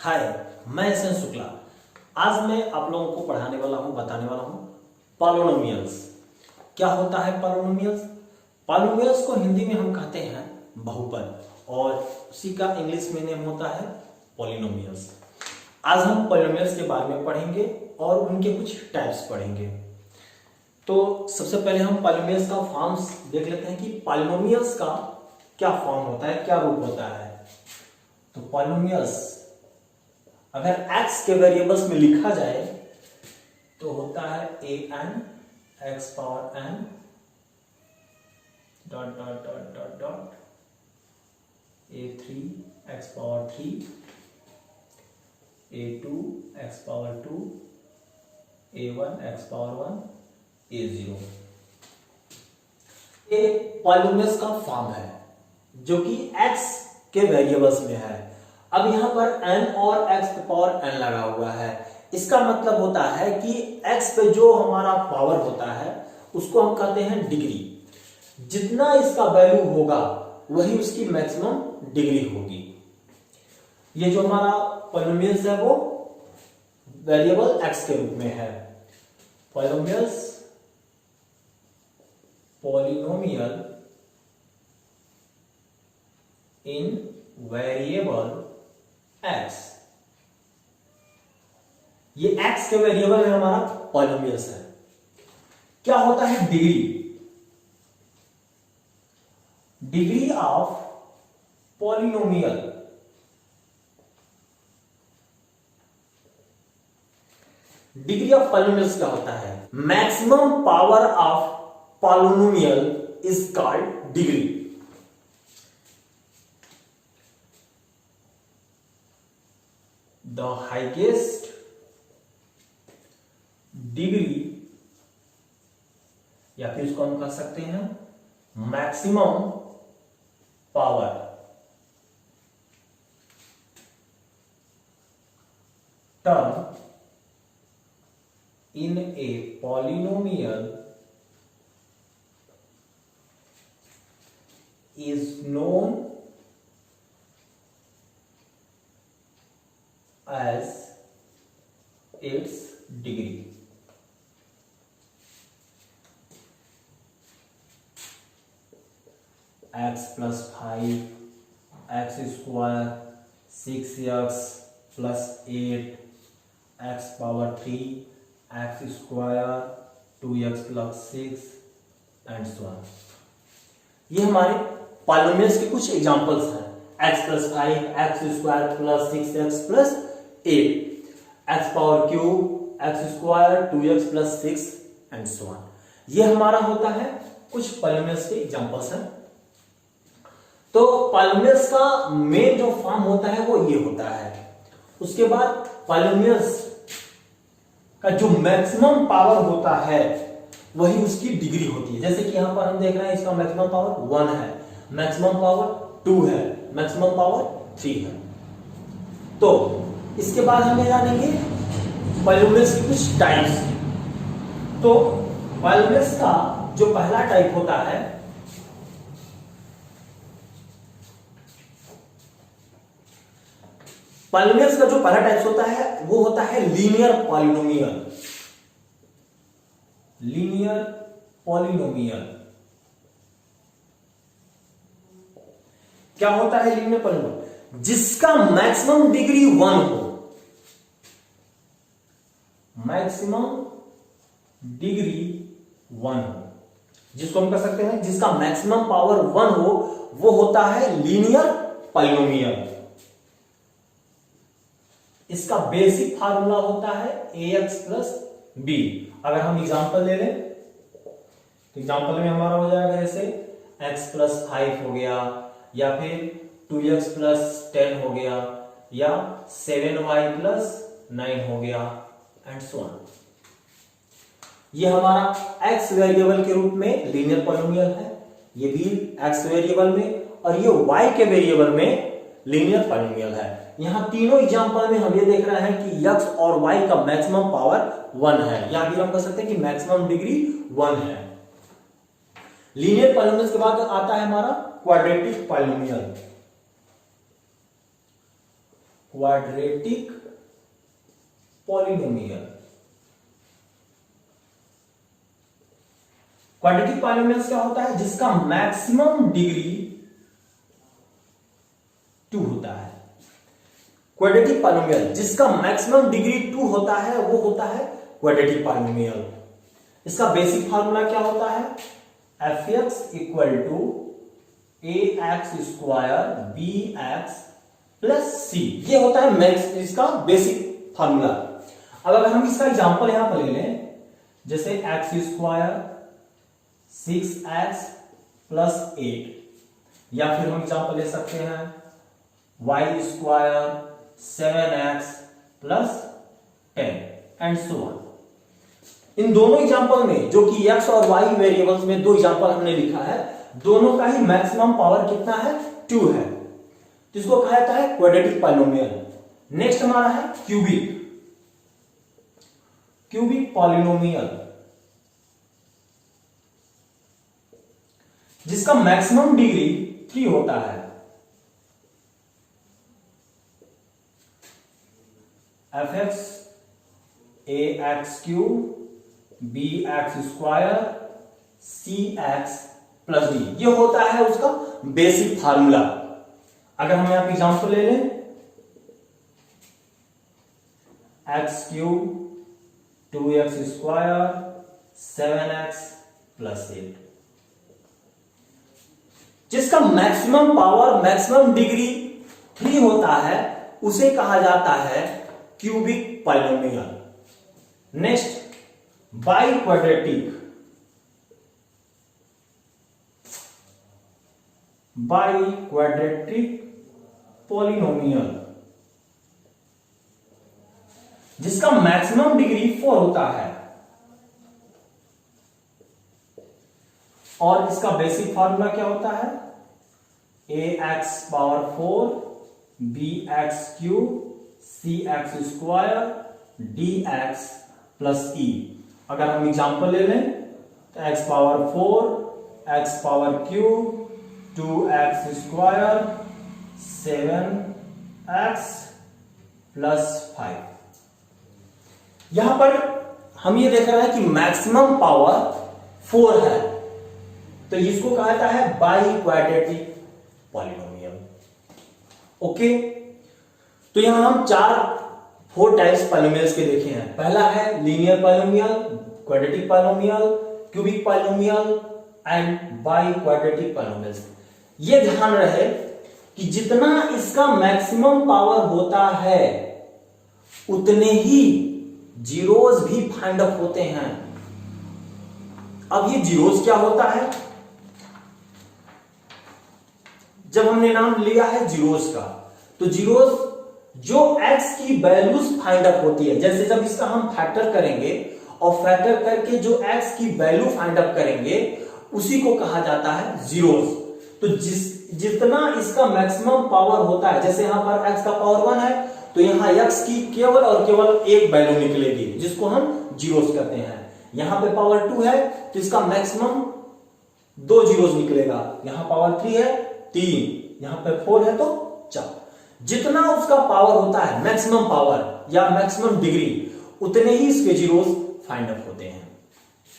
हाय, मैं S N Shukla. आज मैं आप लोगों को पढ़ाने वाला हूँ, बताने वाला हूँ पॉलिनोमियल्स। क्या होता है पॉलिनोमियल्स? पॉलिनोमियल्स को हिंदी में हम कहते हैं बहुपद और उसी का इंग्लिश में नेम होता है पॉलिनोमियल्स। आज हम पॉलिनोमियल्स के बारे में पढ़ेंगे और उनके कुछ टाइप्स पढ़ेंगे। तो सबसे पहले हम पॉलिनोमियल्स का फॉर्म्स देख लेते हैं कि पॉलिनोमियल्स का क्या फॉर्म होता है, क्या रूप होता है। तो पॉलिनोमियल्स अगर x के वेरिएबल्स में लिखा जाए तो होता है an x power n dot dot dot dot dot a3 x power 3 a2 x power 2 a1 x power 1 a0। ये पॉलिनोमियल्स का फॉर्म है जो कि x के वेरिएबल्स में है। अब यहां पर n और x पावर n लगा हुआ है। इसका मतलब होता है कि x पे जो हमारा पावर होता है उसको हम कहते हैं डिग्री। जितना इसका वैल्यू होगा वही उसकी मैक्सिमम डिग्री होगी। ये जो हमारा पॉलिनोमियल्स है वो वेरिएबल x के रूप में है। पॉलिनोमियल इन वेरिएबल x, ये x के वेरिएबल में हमारा पॉलिनोमियल्स है। क्या होता है degree? Degree of polynomial degree of polynomials क्या होता है? Maximum power of polynomial is called degree. The highest degree या फिर इसको हम कह सकते हैं maximum power term in a polynomial is known as its degree। x plus 5 x square 6x plus 8 x power 3 x square 2x plus 6 and so on। ये हमारे polynomials के कुछ एग्जांपल्स हैं। x plus 5 x square plus 6x plus 8 x power cube x square 2x plus 6 and so on. ये हमारा होता है कुछ पॉलिनोमियल्स के एग्जांपल्स हैं। तो पॉलिनोमियल्स का मेन जो फॉर्म होता है वो ये होता है। उसके बाद पॉलिनोमियल्स का जो मैक्सिमम पावर होता है वही उसकी डिग्री होती है। जैसे कि यहां पर हम देख रहे हैं इसका मैक्सिमम पावर 1 है, मैक्सिमम पावर 2 है, मैक्सिमम पावर 3 है। तो इसके बाद हम जानेंगे पॉलिनोमियल्स की कुछ टाइप्स। तो पॉलिनोमियल्स का जो पहला टाइप होता है पॉलिनोमियल्स का जो पहला टाइप होता है वो होता है लीनियर पॉलिनोमियल। लीनियर पॉलिनोमियल क्या होता है? लीनियर पॉलिनोमियल जिसका मैक्सिमम डिग्री 1 हो, मैक्सिमम डिग्री 1 हो, जिसको हम कह सकते हैं जिसका मैक्सिमम पावर 1 हो, वो होता है लीनियर पॉलिनोमियल। इसका बेसिक फार्मूला होता है ax प्लस b। अगर हम एग्जांपल ले लें तो एग्जांपल में हमारा हो जाएगा जैसे x प्लस 5 हो गया, या फिर 2x प्लस 10 हो गया, या 7y प्लस 9 हो गया एंड सो ऑन। ये हमारा x वेरिएबल के रूप में लीनियर पॉलिनोमियल है, ये भी x वेरिएबल में, और ये y के वेरिएबल में लीनियर पॉलिनोमियल है। यहां तीनों एग्जांपल में हम ये देख रहे हैं कि x और y का मैक्सिमम पावर 1 है। यहां भी हम कह सकते हैं कि मैक्सिमम डिग्री 1 है। लीनियर पॉलिनोमियल के बाद आता है हमारा quadratic polynomial. Quadratic polynomial. Quadratic polynomials क्या होता है? जिसका मैक्सिमम डिग्री 2 होता है। क्वाड्रेटिक पॉलिनोमियल जिसका मैक्सिमम डिग्री 2 होता है वो होता है क्वाड्रेटिक पॉलिनोमियल। इसका बेसिक फार्मूला क्या होता है? fx equal to ax² bx plus c। ये होता है मैक्स इसका बेसिक फार्मूला। अब अगर हम इसका एग्जांपल यहां पर ले लें, जैसे x² 6x प्लस 8, या फिर हम एग्जांपल ले सकते हैं y² 7x plus 10 and so on. इन दोनों एग्जांपल में जो कि x और y वेरिएबल्स में दो एग्जांपल हमने लिखा है, दोनों का ही मैक्सिमम पावर कितना है? 2 है। तो इसको कहा जाता है क्वाड्रेटिक पॉलिनोमियल। नेक्स्ट हमारा है क्यूबिक पॉलिनोमियल, जिसका मैक्सिमम डिग्री 3 होता है। fx ax³ bx² cx plus D, ये होता है उसका बेसिक फार्मूला। अगर हम यहां पे एग्जांपल ले लें, x³ 2x² 7x प्लस 8, जिसका मैक्सिमम पावर मैक्सिमम डिग्री 3 होता है, उसे कहा जाता है cubic polynomial. Next by quadratic polynomial, जिसका मैक्सिमम डिग्री 4 होता है, और इसका बेसिक फार्मूला क्या होता है? ax⁴ bx³ cx² dx plus e। अगर हम एग्जांपल ले लें तो x⁴ x³ 2x² 7x plus 5। यहां पर हम ये देख रहे हैं कि मैक्सिमम पावर 4 है, तो इसको कहा जाता है बाई क्वाड्रेटिक पॉलिनोमियल। ओके, तो यहां हम 4 टाइप्स पॉलिनोमियल्स के देखे हैं। पहला है linear polynomial, quadratic polynomial, cubic polynomial and by quadratic polynomials. ये ध्यान रहे कि जितना इसका मैक्सिमम पावर होता है उतने ही जीरोस भी फाइंड अप होते हैं। अब ये जीरोस क्या होता है? जब हमने नाम लिया है जीरोस का, तो जीरोस जो x की वैल्यूज फाइंड अप होती है, जैसे जब इसका हम फैक्टर करेंगे और फैक्टर करके जो x की वैल्यू फाइंड अप करेंगे उसी को कहा जाता है जीरोस। तो जितना इसका मैक्सिमम पावर होता है, जैसे यहां पर x का पावर 1 है, तो यहां x की केवल और केवल एक वैल्यू निकलेगी जिसको हम जीरोस कहते हैं। यहां पे पावर 2 है तो इसका मैक्सिमम 2 जीरोस निकलेगा। यहां पावर 3 है 3, यहां पे 4 है तो 4। जितना उसका पावर होता है मैक्सिमम पावर या मैक्सिमम डिग्री, उतने ही इसके जीरोस फाइंड अप होते हैं।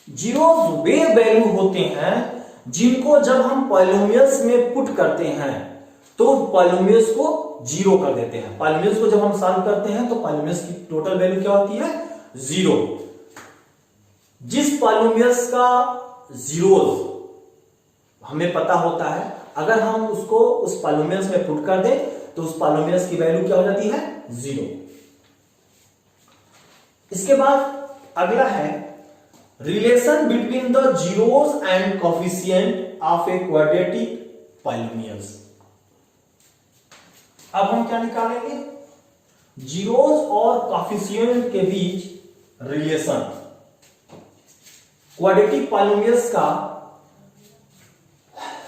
जीरोस वे वैल्यू होते हैं जिनको जब हम पॉलिनोमियल्स में पुट करते हैं तो पॉलिनोमियल्स को जीरो कर देते हैं। पॉलिनोमियल्स को जब हम सॉल्व करते हैं तो पॉलिनोमियल्स की टोटल वैल्यू क्या होती है? 0। जिस पॉलिनोमियल्स का जीरोस हमें पता होता है, अगर हम उसको उस पॉलिनोमियल्स में पुट कर दें तो उस पॉलिनोमियल्स की वैल्यू क्या हो जाती है? 0। इसके बाद अगला है relation between the zeros and coefficient of a quadratic polynomials. अब हम क्या निकालेंगे? जीरोस और कोफिशिएंट के बीच रिलेशन। क्वाड्रेटिक पॉलिनोमियल्स का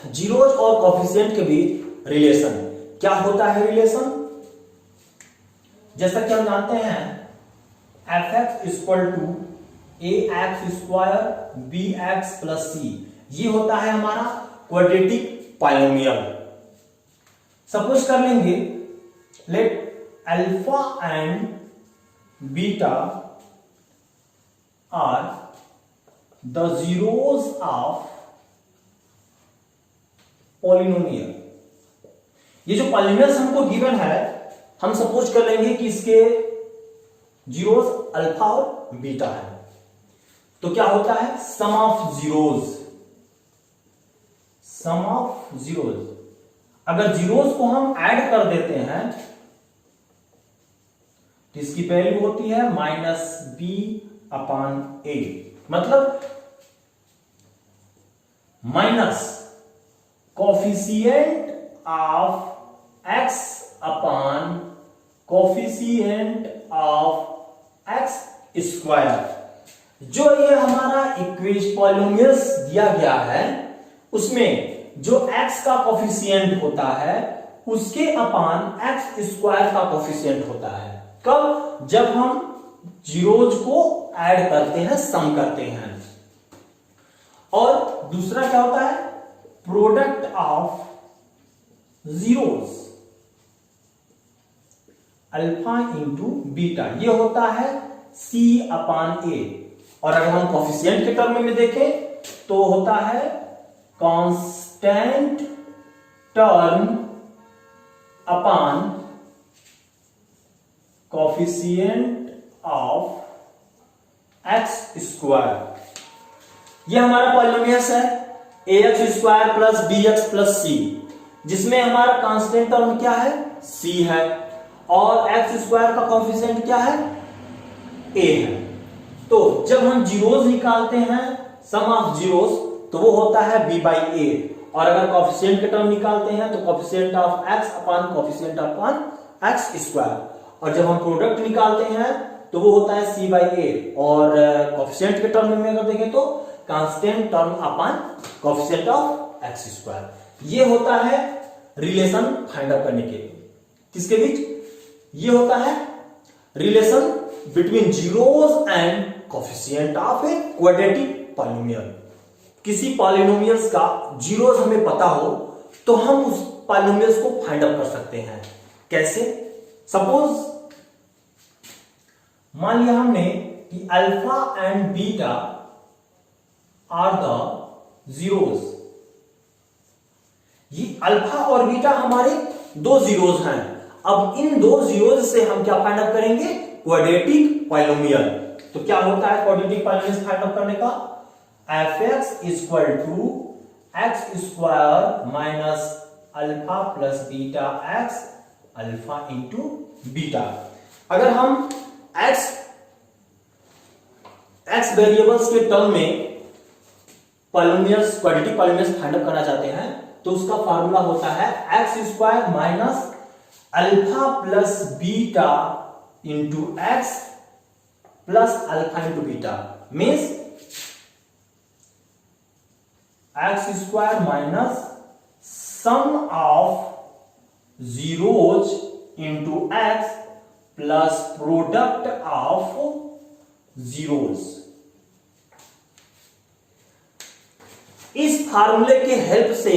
जीरोस और कोफिशिएंट के बीच रिलेशन क्या होता है? रिलेशन जैसा कि हम जानते हैं fx equal to ax² bx plus c, ये होता है हमारा क्वाड्रेटिक पॉलिनोमियल। सपोज कर लेंगे let alpha and beta are the zeros of polynomial. ये जो पॉलिनोमियल्स हमको गिवन है, हम सपोज कर लेंगे कि इसके जीरोस अल्फा और बीटा है, तो क्या होता है sum of zeros. Sum of zeros, अगर जीरोस को हम ऐड कर देते हैं तो इसकी वैल्यू होती है -b/a, मतलब minus coefficient of x upon coefficient of x square. जो ये हमारा इक्वेशन पॉलिनोमियल्स दिया गया है, उसमें जो x का कोफिशिएंट होता है उसके अपॉन x स्क्वायर का कोफिशिएंट होता है। कब? जब हम जीरोज को ऐड करते हैं, सम करते हैं। और दूसरा क्या होता है product of zeros alpha into beta, ये होता है c/a। और अगर हम कोफिशिएंट के टर्म में देखें तो होता है constant term upon coefficient of x square. ये हमारा पॉलिनोमियल्स है ax square plus bx plus c, जिसमें हमारा कांस्टेंट टर्म क्या है c है और x स्क्वायर का कोफिशिएंट क्या है a है। तो जब हम जीरोस निकालते हैं सम ऑफ जीरोस तो वो होता है b/a, और अगर कोफिशिएंट के टर्म निकालते हैं तो coefficient of x upon coefficient upon x square, और जब हम प्रोडक्ट निकालते हैं तो वो होता है c/a, और कोफिशिएंट के टर्म में अगर देखें तो constant term upon coefficient of x square. ये होता है रिलेशन फाइंड आउट करने के किसके बीच, ये होता है relation between zeros and coefficient of a quadratic polynomial. किसी पॉलिनोमियल्स का जीरोस हमें पता हो तो हम उस पॉलिनोमियल्स को फाइंड आउट कर सकते हैं। कैसे? सपोज मान लिया हमने कि alpha and beta are the zeros. ये अल्फा और बीटा हमारे दो जीरोस हैं। अब इन दो जीरोस से हम क्या फाइंड आउट करेंगे क्वाड्रेटिक पॉलिनोमियल। तो क्या होता है क्वाड्रेटिक पॉलिनोमियल फाइंड आउट करने का, fx equal to x square minus alpha plus beta x alpha into beta. अगर हम x वेरिएबल्स के टर्म में polynomials quadratic polynomials find out करना चाहते हैं तो उसका फार्मूला होता है x square minus alpha plus beta into x plus alpha into beta, means x square minus sum of zeros into x plus product of zeros. इस फार्मूले के हेल्प से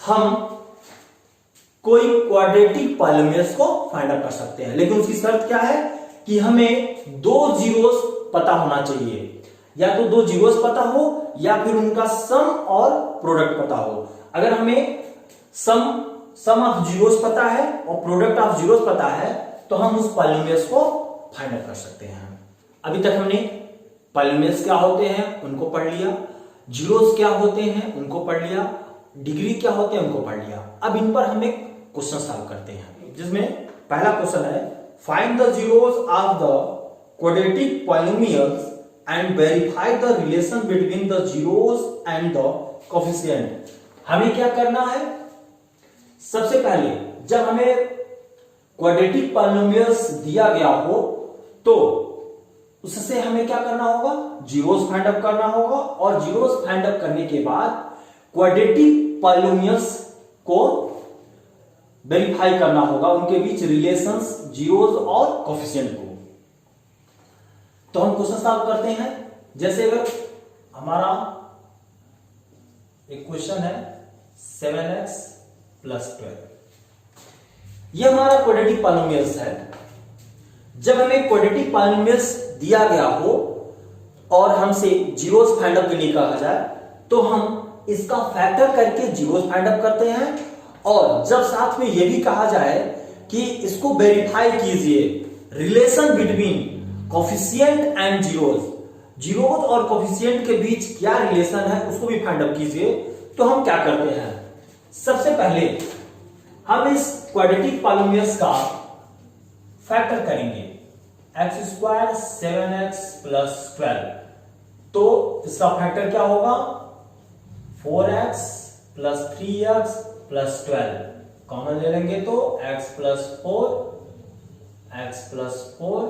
हम कोई क्वाड्रेटिक पॉलिनोमियल्स को फाइंड आउट कर सकते हैं, लेकिन उसकी शर्त क्या है कि हमें दो जीरोस पता होना चाहिए। या तो दो जीरोस पता हो या फिर उनका सम और प्रोडक्ट पता हो। अगर हमें सम ऑफ जीरोस पता है और प्रोडक्ट ऑफ जीरोस पता है तो हम उस पॉलिनोमियल्स को फाइंड आउट कर सकते हैं। अभी तक हमने पॉलिनोमियल्स क्या होते हैं उनको पढ़ लिया, जीरोस क्या होते हैं उनको पढ़ लिया, डिग्री क्या होते हैं उनको पढ़ लिया। अब इन पर हम एक क्वेश्चन सॉल्व करते हैं, जिसमें पहला क्वेश्चन है find the zeros of the quadratic polynomials and verify the relation between the zeros and the coefficient. हमें क्या करना है, सबसे पहले जब हमें क्वाड्रेटिक पॉलिनोमियल्स दिया गया हो तो उससे हमें क्या करना होगा, जीरोस फाइंड आउट करना होगा, और जीरोस फाइंड आउट करने के बाद क्वाड्रेटिक पॉलिनोमियल्स को वेरीफाई करना होगा, उनके बीच रिलेशंस जीरोस और कोफिशिएंट को। तो हम क्वेश्चन सॉल्व करते हैं। जैसे अगर हमारा एक क्वेश्चन है 7x + 12, ये हमारा क्वाड्रेटिक पॉलिनोमियल्स है। जब हमें क्वाड्रेटिक पॉलिनोमियल्स दिया गया हो और हमसे जीरोस फाइंड आउट करने कहा जाए तो हम इसका फैक्टर करके जीरोस फाइंड आउट करते हैं, और जब साथ में यह भी कहा जाए कि इसको वेरीफाई कीजिए, relation between coefficient and zeros, zeros और कोफिशिएंट के बीच क्या रिलेशन है उसको भी फाइंड आउट कीजिए, तो हम क्या करते हैं, सबसे पहले हम इस क्वाड्रेटिक पॉलिनोमियल्स का फैक्टर करेंगे। एक्स स्क्वायर 7x प्लस 12, तो इसका फैक्टर क्या होगा 4x plus 3x plus 12, common ले लेंगे तो x plus 4, x plus 4,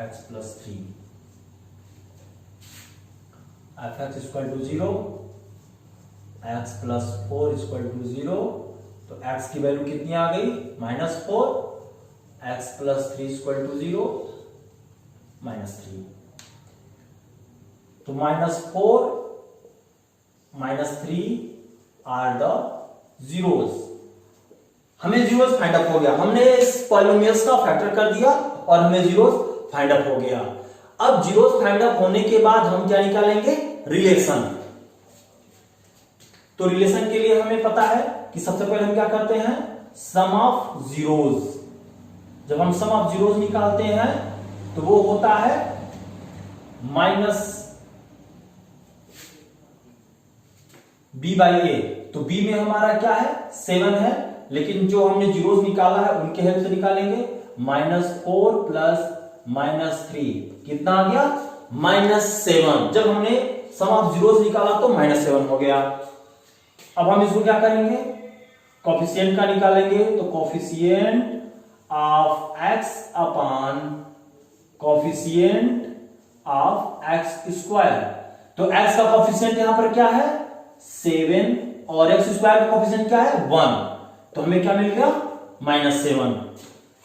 x plus 3, f x equal to 0, x plus 4 equal to 0, तो x की वैल्यू कितनी आ गई -4, x प्लस 3 इक्वल टू 0, -3, तो -4 -3 आर द जीरोस। हमें जीरोस फाइंड आउट हो गया, हमने इस पॉलिनोमियल्स का फैक्टर कर दिया और हमें जीरोस फाइंड आउट हो गया। अब जीरोस फाइंड आउट होने के बाद हम क्या निकालेंगे, रिलेशन। तो रिलेशन के लिए हमें पता है कि सबसे पहले हम क्या करते हैं, सम ऑफ जीरोस। जब हम सम ऑफ जीरोस निकालते हैं तो वो होता है माइनस b बाई ए। तो b में हमारा क्या है 7 है, लेकिन जो हमने जीरोस निकाला है उनके हेल्प से निकालेंगे, -4 प्लस -3 कितना आ गया -7। जब हमने सम ऑफ जीरोस निकाला तो -7 हो गया। अब हम इसको क्या करेंगे, कोफिशिएंट का निकालेंगे, तो coefficient of x upon coefficient of x square. तो x का कोफिशिएंट यहां पर क्या है 7 और x स्क्वायर का कोफिशिएंट क्या है 1, तो हमें क्या मिल गया -7।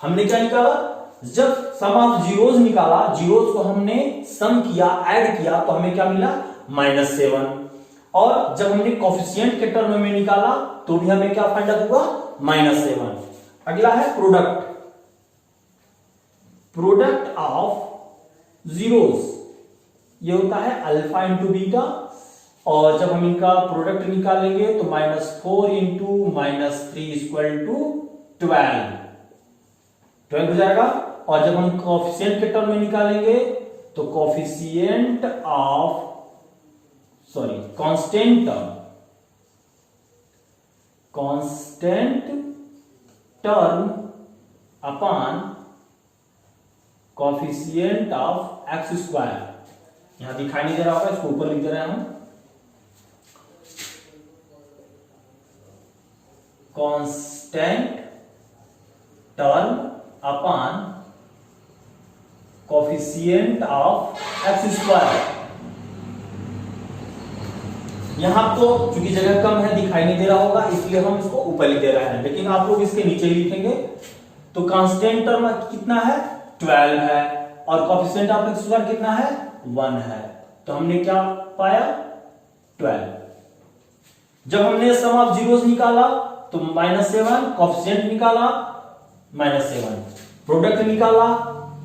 हमने क्या निकाला, जब सम ऑफ जीरोस निकाला, जीरोस को हमने सम किया, ऐड किया, तो हमें क्या मिला -7। और जब हमने कोफिशिएंट के टर्म में निकाला तो भी हमें क्या फाइंड आउट हुआ -7। अगला है प्रोडक्ट, प्रोडक्ट ऑफ जीरोस, ये होता है अल्फा इंटू बीटा, और जब हम इनका प्रोडक्ट निकालेंगे तो -4 इंटू -3 इक्वल टू 12 हो जाएगा। और जब हम कोफिशिएंट के टर्म में निकालेंगे तो coefficient of constant term upon coefficient of x square, यहां दिखाई नहीं दे रहा होगा, इसको ऊपर लिख दे रहे हैं हम, constant term upon coefficient of x square. यहां तो चूंकि जगह कम है दिखाई नहीं दे रहा होगा, इसलिए हम इसको ऊपर लिख दे रहे हैं, लेकिन आप लोग इसके नीचे ही लिखेंगे। तो कांस्टेंट टर्म कितना है 12 है, और कोफिशिएंट ऑफ एक्स स्क्वायर कितना है 1 है, तो हमने क्या पाया 12। जब हमने सम ऑफ जीरोस निकाला तो -7, कोफिशिएंट निकाला -7, प्रोडक्ट निकाला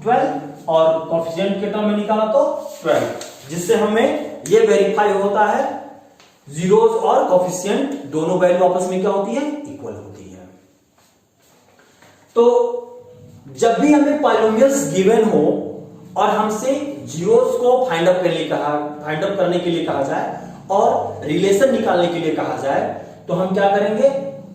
12 और कोफिशिएंट के टर्म में निकाला तो 12, जिससे हमें यह वेरीफाई होता है जीरोस और कोफिशिएंट दोनों वैल्यू आपस में क्या होती है इक्वल होती है। तो जब भी हमें पॉलिनोमियल्स गिवन हो और हमसे जीरोस को फाइंड आउट करने के लिए कहा जाए और रिलेशन निकालने के लिए कहा जाए, तो हम क्या करेंगे,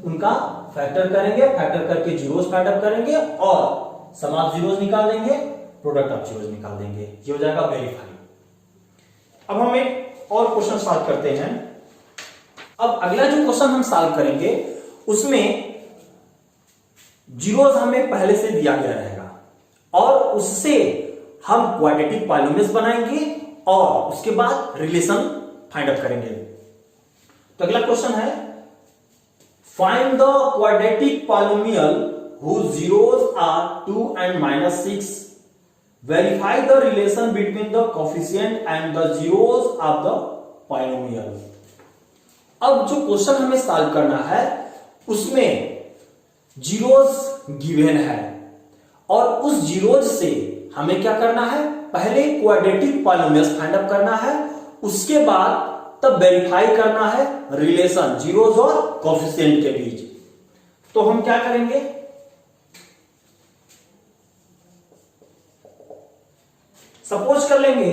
उनका फैक्टर करेंगे, फैक्टर करके जीरोस फाइंड आउट करेंगे और सम ऑफ जीरोस निकाल देंगे, प्रोडक्ट ऑफ जीरोस निकाल देंगे, ये हो जाएगा वेरीफाई। अब हम एक और क्वेश्चन सॉल्व करते हैं। अब अगला जो क्वेश्चन हम सॉल्व करेंगे उसमें जीरोस हमें पहले से दिया गया रहेगा और उससे हम क्वाड्रेटिक पॉलिनोमियल्स बनाएंगे और उसके बाद रिलेशन फाइंड आउट करेंगे। तो अगला क्वेश्चन है, find the quadratic polynomial whose zeros are 2 and -6, verify the relation between the coefficient and the zeros of the polynomial। अब जो क्वेश्चन हमें सॉल्व करना है उसमें जीरोज गिवन है और उस जीरोज से हमें क्या करना है, पहले क्वाड्रेटिक पॉलिनोमियल्स फाइंड आउट करना है, उसके बाद तब वेरीफाई करना है रिलेशन जीरोज और कोएफिशिएंट के बीच। तो हम क्या करेंगे, सपोज कर लेंगे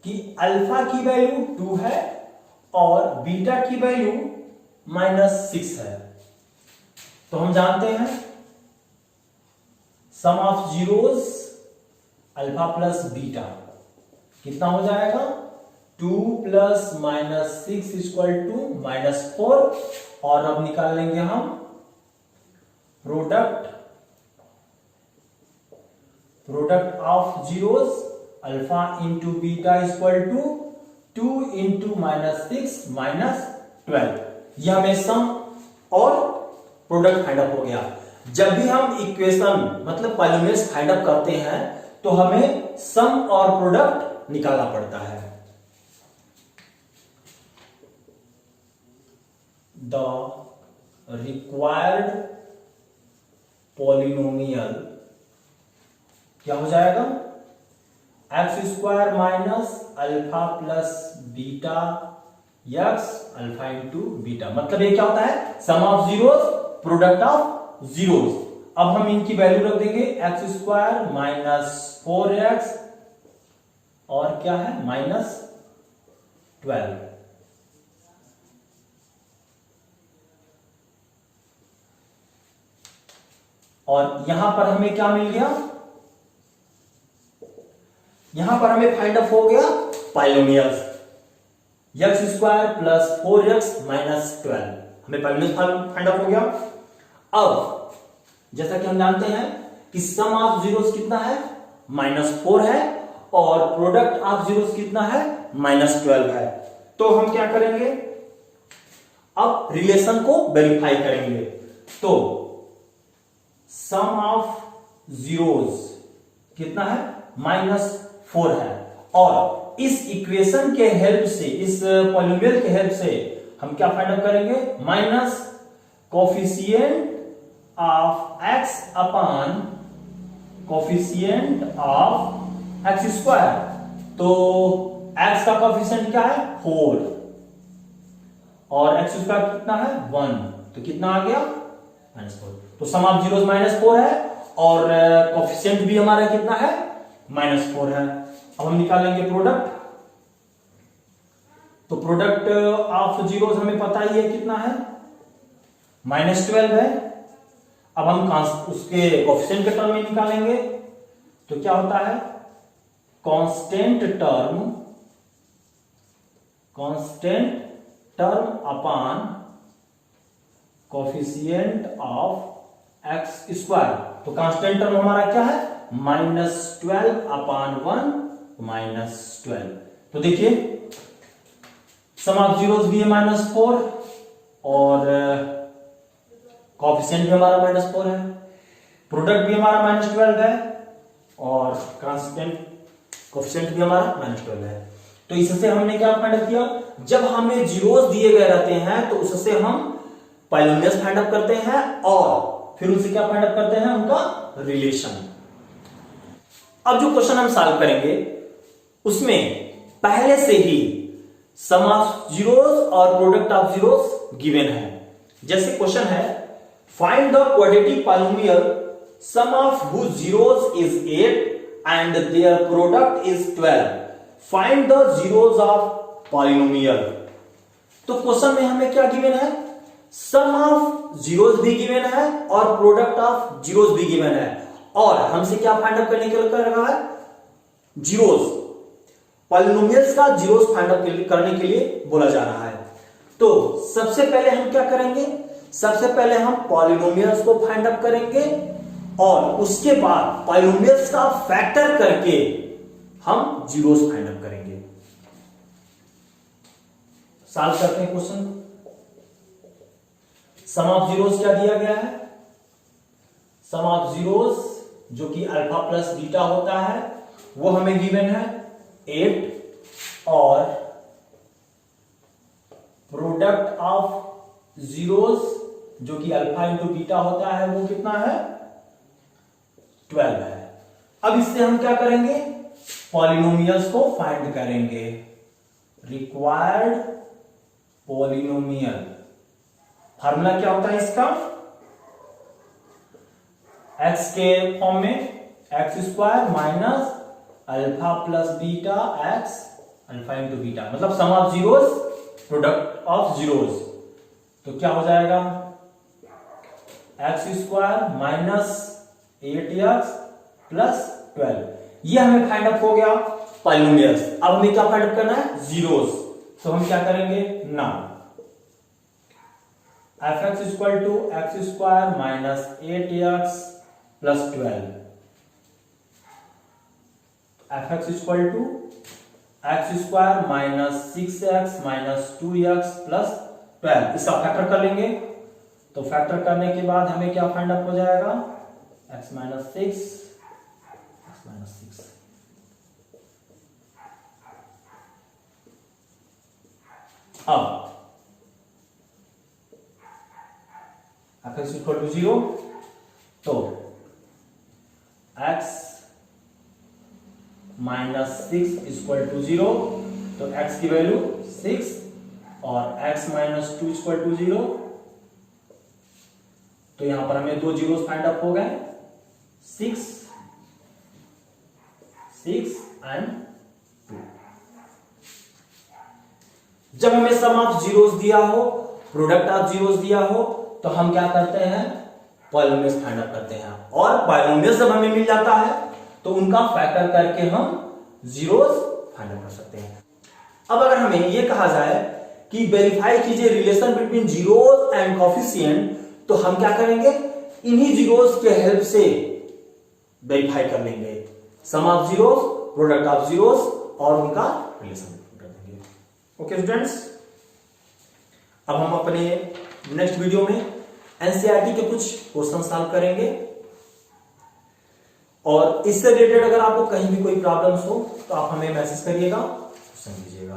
कि अल्फा की वैल्यू 2 है और बीटा की वैल्यू -6 है। तो हम जानते हैं sum of zeros alpha plus beta कितना हो जाएगा, 2 प्लस -6 इक्वल टू -4। और अब निकाल लेंगे हम product of zeros alpha into beta equal to 2 into -6 -12। यह हमें सम और प्रोडक्ट फाइंड आउट हो गया। जब भी हम इक्वेशन मतलब पॉलिनोमियल्स फाइंड आउट करते हैं तो हमें सम और प्रोडक्ट निकालना पड़ता है। द रिक्वायर्ड पॉलिनोमियल क्या हो जाएगा, x² minus alpha plus beta x alpha into beta. मतलब ये क्या होता है, sum of zeros product of zeros. अब हम इनकी वैल्यू रख देंगे, x² माइनस 4x और क्या है -12। और यहां पर हमें क्या मिल गया, यहां पर हमें फाइंड आउट हो गया polynomials x² plus 4x minus 12। हमें पॉलिनोमियल फाइंड आउट हो गया। अब जैसा कि हम जानते हैं कि सम ऑफ जीरोस कितना है, -4 है और प्रोडक्ट ऑफ जीरोस कितना है, -12 है। तो हम क्या करेंगे, अब रिलेशन को वेरीफाई करेंगे। तो सम ऑफ जीरोस कितना है, -4 है और इस इक्वेशन के हेल्प से, इस पॉलिनोमियल के हेल्प से हम क्या फाइंड आउट करेंगे, minus coefficient of x upon coefficient of x²। तो x का कोफिशिएंट क्या है, 4 और x² कितना है, 1। तो कितना आ गया, -4। तो सम ऑफ जीरोस -4 है और कोफिशिएंट भी हमारा कितना है, -4 है। अब हम निकालेंगे प्रोडक्ट। तो प्रोडक्ट ऑफ जीरोस हमें पता ही है कितना है, -12 है। अब हम उसके कोफिशिएंट के टर्म में निकालेंगे तो क्या होता है, constant term upon coefficient of x²। तो कांस्टेंट टर्म हमारा क्या है, -12 अपॉन 1 -12। तो देखिए सम ऑफ जीरोस भी है -4 और कोफिशिएंट भी हमारा -4 है, प्रोडक्ट भी हमारा -12 है और कांस्टेंट कोफिशिएंट भी हमारा -12 है। तो इससे हमने क्या फाइंड आउट किया, जब हमें जीरोस दिए गए रहते हैं तो उससे हम पॉलिनोमियल्स फाइंड आउट करते हैं और फिर उनसे क्या फाइंड आउट करते हैं, उनका रिलेशन। अब जो क्वेश्चन हम सॉल्व करेंगे उसमें पहले से ही सम ऑफ जीरोस और प्रोडक्ट ऑफ जीरोस गिवन है। जैसे क्वेश्चन है, find the quadratic polynomial sum of whose zeros is 8 and their product is 12, find the zeros of polynomial. तो क्वेश्चन में हमें क्या गिवन है, सम ऑफ जीरोस भी गिवन है और प्रोडक्ट ऑफ जीरोस भी गिवन है और हमसे क्या फाइंड आउट करने के लिए कर रहा है, जीरोस, पॉलिनोमियल्स का जीरोस फाइंड आउट करने के लिए बोला जा रहा है। तो सबसे पहले हम क्या करेंगे, सबसे पहले हम पॉलिनोमियल्स को फाइंड आउट करेंगे और उसके बाद पॉलिनोमियल्स का फैक्टर करके हम जीरोस फाइंड आउट करेंगे। सॉल्व करते हैं क्वेश्चन। सम ऑफ जीरोस क्या दिया गया है, सम ऑफ जीरोस जो कि अल्फा प्लस बीटा होता है वो हमें गिवन है 8 और प्रोडक्ट ऑफ जीरोस जो कि अल्फा इंटू बीटा होता है वो कितना है 12 है। अब इससे हम क्या करेंगे, पॉलिनोमियल्स को फाइंड करेंगे। रिक्वायर्ड पॉलिनोमियल फार्मूला क्या होता है इसका, एक्स के फॉर्म में X square minus alpha plus beta X alpha into beta, मतलब sum of zeros product of zeros. तो क्या हो जाएगा x square minus 8x plus 12, ये हमें फाइंड अप हो गया पॉलिनोमियल्स। अब हमें क्या फाइंड अप करना है, जीरोस। तो हम क्या करेंगे, now f x equal to x square minus 8x plus 12, f x equal to x square minus 6x minus 2x plus 12, इसका फैक्टर कर लेंगे। तो फैक्टर करने के बाद हमें क्या फाइंड अप हो जाएगा, x माइनस 6 अब एफ एक्स इक्वल टू 0, तो x माइनस 6 इक्वल टू 0, तो x की वैल्यू 6 और x माइनस 2 इक्वल टू 0, तो यहां पर हमें दो जीरोस फाइंड अप हो गए, 6 एंड 2। जब हमें सम ऑफ जीरोस दिया हो, प्रोडक्ट ऑफ जीरोस दिया हो, तो हम क्या करते हैं, पॉलिनोमियल्स फाइंड अप करते हैं। और पॉलिनोमियल्स जब हमें मिल जाता है तो उनका फैक्टर करके हम जीरोस फाइंड अप कर सकते हैं। अब अगर हमें यह कहा जाए कि वेरीफाई कीजिए relation between zeros and coefficient, तो हम क्या करेंगे, इन्हीं जीरोस के हेल्प से वेरीफाई कर लेंगे sum of zeros, product of zeros और उनका रिलेशन कर देंगे। ओके स्टूडेंट्स, अब हम अपने नेक्स्ट वीडियो में एनसीईआरटी के कुछ क्वेश्चन सॉल्व करेंगे, और इससे रिलेटेड अगर आपको कहीं भी कोई प्रॉब्लम्स हो तो आप हमें मैसेज करिएगा, क्वेश्चन कीजिएगा।